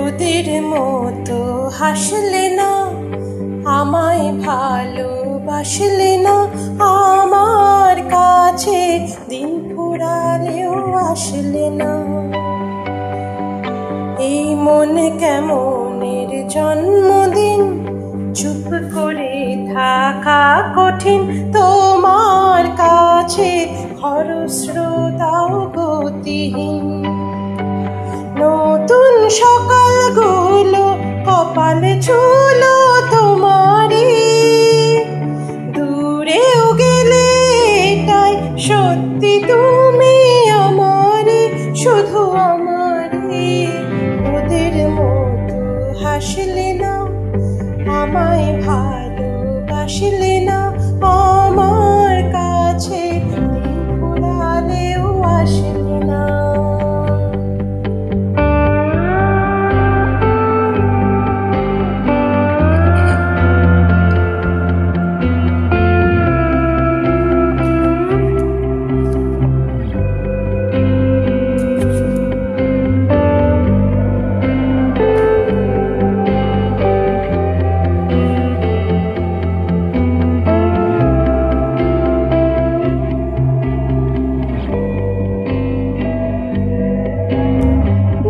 ওদের মতো হাসলে না, আমায় ভালোবাসলে না, আমার কাছে দিন ফুরালেও আসলে না। এই মনে কেমনের জন্মদিন, চুপ করে থাকা কঠিন, তোমার কাছে খরস্রোতাও গতিহীন। নতুন সকালগুলো কপালে ছুলো তোমারই, দূরেও গেলে এটাই সত্যি তুমি আমারই, শুধু আমারই। ওদের মতো হাসলে না, আমায় ভালোবাসলে না, আমার কাছে দিন ফুরালেও আসলে না।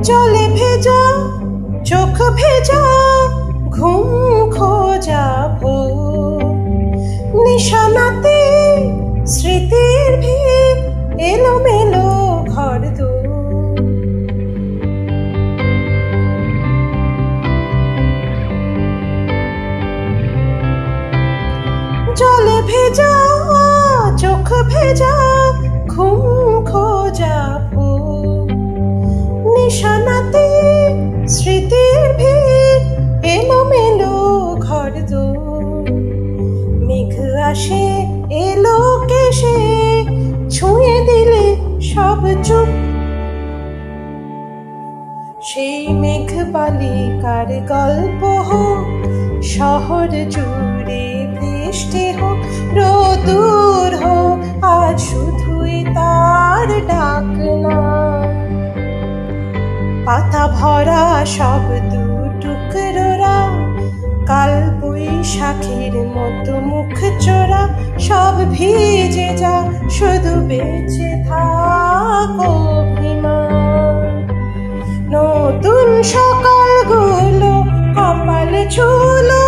জলে ভেজা চোখ ভেজা, ঘুম খোঁজা ভোর, নিশানাতে স্মৃতির ভিড়, এলোমেলো ঘরদোর। জলে ভেজা চোখ ভেজা, ঘুম খোঁজা ভোর, নিশানাতে স্মৃতির ভিড়, এলোমেলো ঘরদোর। মেঘ আসে এলো কেশে, ছুঁয়ে দিলে সব চুপ। সেই মেঘ বালিকার গল্প হোক, শহর জুড়ে বৃষ্টি হোক, রোদুর হোক, আজ শুধুই তার ডাক না। পাতা ভরা সব দুটুকরোরা, কাল বৈশাখীর মতো মুখ চোরা, সব ভিজে যা, শুধু বেঁচে থাক অভিমান। নতুন সকালগুলো কপালে ছুলো